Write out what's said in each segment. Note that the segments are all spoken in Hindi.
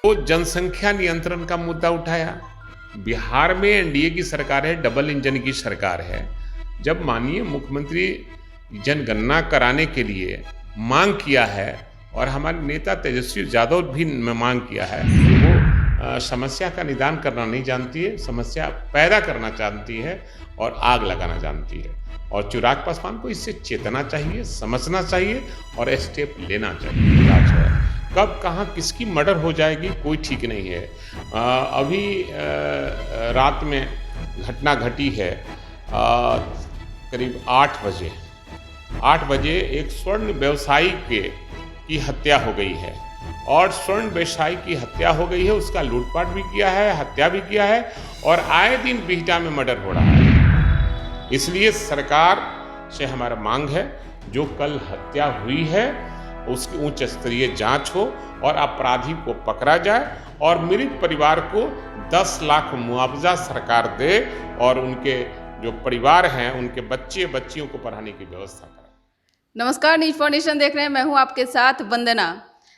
तो जनसंख्या नियंत्रण का मुद्दा उठाया। बिहार में एनडीए की सरकार है, डबल इंजन की सरकार है। जब माननीय मुख्यमंत्री जनगणना कराने के लिए मांग किया है और हमारे नेता तेजस्वी यादव भी मांग किया है, वो समस्या का निदान करना नहीं जानती है, समस्या पैदा करना जानती है और आग लगाना जानती है। और चिराग पासवान को इससे चेतना चाहिए, समझना चाहिए और स्टेप लेना चाहिए। जांच है कब कहाँ किसकी मर्डर हो जाएगी कोई ठीक नहीं है। अभी रात में घटना घटी है, करीब 8 बजे एक स्वर्ण व्यवसायी की हत्या हो गई है। और स्वर्ण व्यवसायी की हत्या हो गई है, उसका लूटपाट भी किया है, हत्या भी किया है और आए दिन बिहटा में मर्डर हो रहा है। इसलिए सरकार से हमारा मांग है, जो कल हत्या हुई है उसकी उच्च स्तरीय जांच हो और अपराधी को पकड़ा जाए और मृत परिवार को 10 लाख मुआवजा सरकार दे और उनके जो परिवार हैं उनके बच्चे बच्चियों को पढ़ाने की व्यवस्था करें। नमस्कार, न्यूज फाउंडेशन देख रहे हैं, मैं हूं आपके साथ वंदना।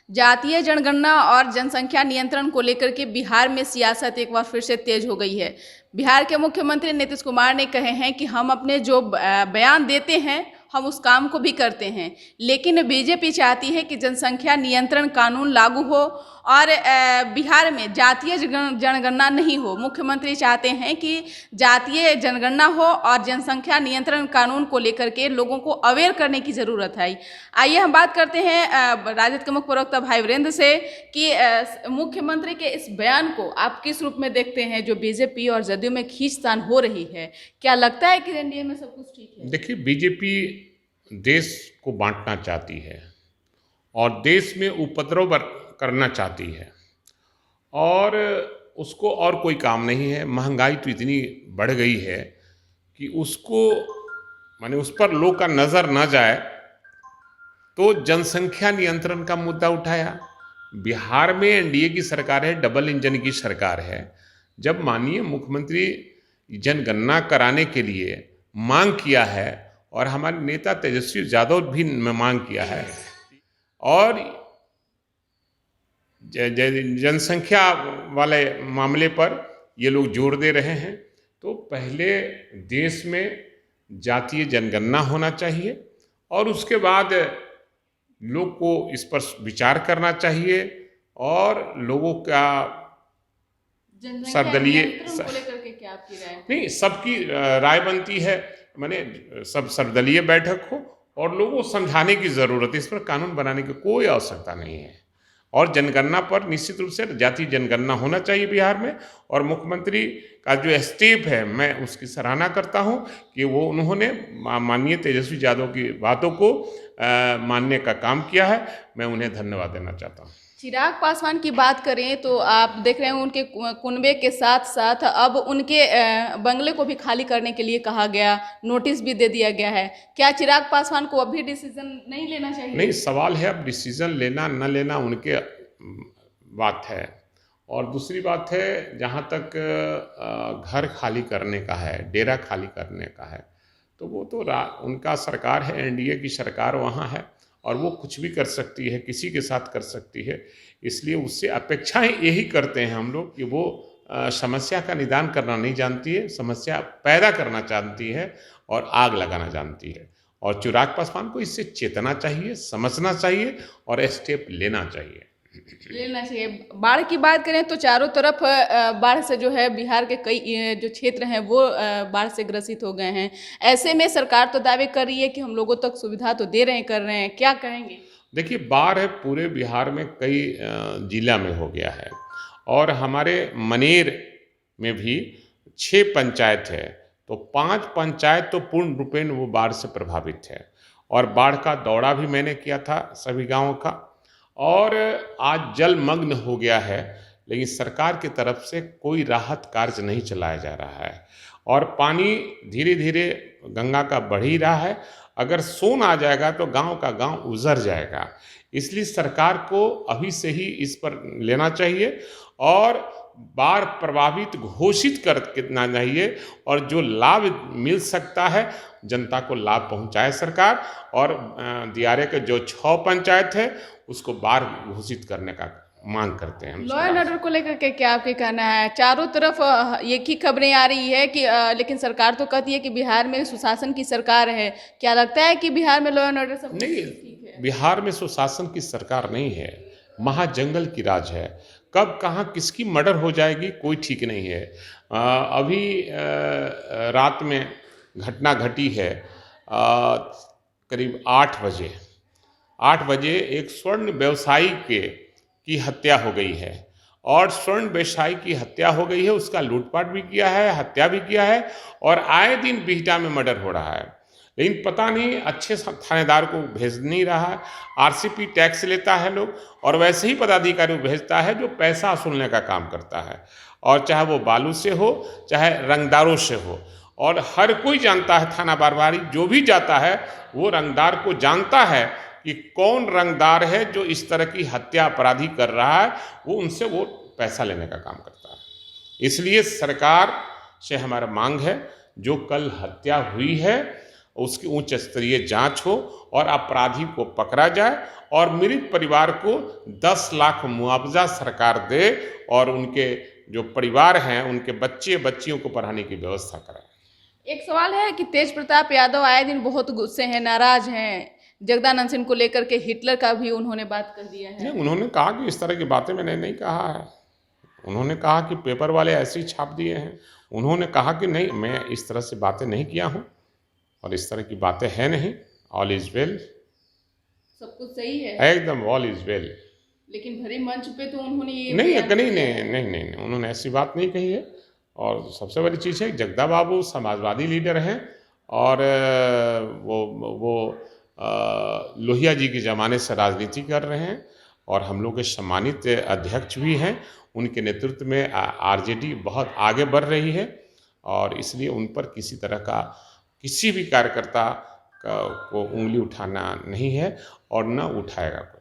जातीय जनगणना और जनसंख्या नियंत्रण को लेकर के बिहार में सियासत एक बार फिर से तेज हो गई है। बिहार के मुख्यमंत्री नीतीश कुमार ने कहे हैं कि हम अपने जो बयान देते हैं हम उस काम को भी करते हैं, लेकिन बीजेपी चाहती है कि जनसंख्या नियंत्रण कानून लागू हो और बिहार में जातीय जनगणना नहीं हो। मुख्यमंत्री चाहते हैं कि जातीय जनगणना हो और जनसंख्या नियंत्रण कानून को लेकर के लोगों को अवेयर करने की ज़रूरत है। आइए हम बात करते हैं राजद के मुख्य प्रवक्ता भाई वीरेंद्र से कि मुख्यमंत्री के इस बयान को आप किस रूप में देखते हैं, जो बीजेपी और जदयू में खींचतान हो रही है। क्या लगता है कि एनडीए में सब कुछ ठीक है? देखिए, बीजेपी देश को बांटना चाहती है और देश में उपद्रव करना चाहती है और उसको और कोई काम नहीं है। महंगाई तो इतनी बढ़ गई है कि उसको माने उस पर लोग का नज़र ना जाए, तो जनसंख्या नियंत्रण का मुद्दा उठाया। बिहार में एनडीए की सरकार है, डबल इंजन की सरकार है। जब माननीय मुख्यमंत्री जनगणना कराने के लिए मांग किया है और हमारे नेता तेजस्वी यादव भी मांग किया है और जनसंख्या वाले मामले पर ये लोग जोर दे रहे हैं, तो पहले देश में जातीय जनगणना होना चाहिए और उसके बाद लोग को इस पर विचार करना चाहिए और लोगों का सर्वदलीय नहीं, सबकी राय बनती है, माने सब सर्वदलीय बैठक हो और लोगों को समझाने की ज़रूरत है। इस पर कानून बनाने की कोई आवश्यकता नहीं है और जनगणना पर निश्चित रूप से जातीय जनगणना होना चाहिए बिहार में। और मुख्यमंत्री का जो स्टेप है, मैं उसकी सराहना करता हूं कि वो उन्होंने माननीय तेजस्वी यादव की बातों को मानने का काम किया है। मैं उन्हें धन्यवाद देना चाहता हूं। चिराग पासवान की बात करें तो आप देख रहे हैं उनके कुनबे के साथ साथ अब उनके बंगले को भी खाली करने के लिए कहा गया, नोटिस भी दे दिया गया है। क्या चिराग पासवान को अभी डिसीजन नहीं लेना चाहिए? नहीं, सवाल है अब डिसीजन लेना न लेना उनके बात है। और दूसरी बात है, जहाँ तक घर खाली करने का है, डेरा खाली करने का है, तो वो तो उनका सरकार है, एनडीए की सरकार वहाँ है और वो कुछ भी कर सकती है, किसी के साथ कर सकती है। इसलिए उससे अपेक्षाएं यही करते हैं हम लोग कि वो समस्या का निदान करना नहीं जानती है, समस्या पैदा करना जानती है और आग लगाना जानती है। और चिराग पासवान को इससे चेतना चाहिए, समझना चाहिए और स्टेप लेना चाहिए। बाढ़ की बात करें तो चारों तरफ बाढ़ से जो है बिहार के कई जो क्षेत्र हैं वो बाढ़ से ग्रसित हो गए हैं। ऐसे में सरकार तो दावे कर रही है कि हम लोगों तक सुविधा तो दे रहे हैं, कर रहे हैं, क्या कहेंगे? देखिए, बाढ़ है पूरे बिहार में कई जिला में हो गया है और हमारे मनेर में भी 6 पंचायत है, तो 5 पंचायत तो पूर्ण रूपेण वो बाढ़ से प्रभावित है। और बाढ़ का दौरा भी मैंने किया था सभी गाँवों का और आज जलमग्न हो गया है, लेकिन सरकार की तरफ से कोई राहत कार्य नहीं चलाया जा रहा है और पानी धीरे धीरे गंगा का बढ़ ही रहा है। अगर सोन आ जाएगा तो गांव का गांव उजड़ जाएगा। इसलिए सरकार को अभी से ही इस पर लेना चाहिए और बाढ़ प्रभावित घोषित करना चाहिए और जो लाभ मिल सकता है जनता को लाभ पहुंचाए सरकार। और दियारे के जो 6 पंचायत है उसको बाढ़ घोषित करने का मांग करते हैं हम लॉ एंड सरकार ऑर्डर को लेकर के क्या आपके कहना है? चारों तरफ एक ही खबरें आ रही है कि लेकिन सरकार तो कहती है कि बिहार में सुशासन की सरकार है। क्या लगता है कि बिहार में लॉ एंड ऑर्डर सब से। नहीं, ठीक है? बिहार में सुशासन की सरकार नहीं है, महाजंगल की राज है। कब कहाँ किसकी मर्डर हो जाएगी कोई ठीक नहीं है। अभी रात में घटना घटी है, करीब 8 बजे एक स्वर्ण व्यवसायी की हत्या हो गई है। और स्वर्ण व्यवसायी की हत्या हो गई है, उसका लूटपाट भी किया है, हत्या भी किया है, और आए दिन बिहटा में मर्डर हो रहा है। लेकिन पता नहीं अच्छे थानेदार को भेज नहीं रहा है। आरसीपी टैक्स लेता है लोग, और वैसे ही पदाधिकारी को भेजता है जो पैसा वसूलने का काम करता है, और चाहे वो बालू से हो चाहे रंगदारों से हो। और हर कोई जानता है, थाना बारबारी जो भी जाता है वो रंगदार को जानता है कि कौन रंगदार है जो इस तरह की हत्या अपराधी कर रहा है, वो उनसे वो पैसा लेने का काम करता है। इसलिए सरकार से हमारा मांग है, जो कल हत्या हुई है उसकी उच्च स्तरीय जांच हो और अपराधी को पकड़ा जाए, और मृत परिवार को 10 लाख मुआवजा सरकार दे, और उनके जो परिवार हैं उनके बच्चे बच्चियों को पढ़ाने की व्यवस्था कराए। एक सवाल है कि तेज प्रताप यादव आए दिन बहुत गुस्से हैं, नाराज हैं। जगदानंद सिंह को लेकर के हिटलर का भी उन्होंने बात कर दिया है। नहीं, उन्होंने कहा कि इस तरह की बातें मैंने नहीं कहा है। उन्होंने कहा कि पेपर वाले ऐसे ही छाप दिए हैं। उन्होंने कहा कि नहीं, मैं इस तरह से बातें नहीं किया हूँ और इस तरह की बातें हैं नहीं। ऑल इज वेल, सब कुछ सही है, एकदम ऑल इज वेल। लेकिन भरे मंच पे तो उन्होंने ये नहीं, बयान नहीं, दिया है। नहीं, नहीं, नहीं, उन्होंने ऐसी बात नहीं कही है। और सबसे बड़ी चीज़ है, जगदा बाबू समाजवादी लीडर हैं, और वो लोहिया जी के ज़माने से राजनीति कर रहे हैं, और हम लोग के सम्मानित अध्यक्ष भी हैं। उनके नेतृत्व में आरजेडी बहुत आगे बढ़ रही है, और इसलिए उन पर किसी तरह का किसी भी कार्यकर्ता को उंगली उठाना नहीं है, और न उठाएगा कोई।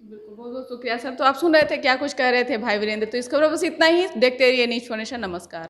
बिल्कुल, बहुत बहुत शुक्रिया सर। तो आप सुन रहे थे क्या कुछ कह रहे थे भाई वीरेंद्र। तो इस खबर में बस इतना ही। देखते रहिए न्यूज़ 24 नमस्कार।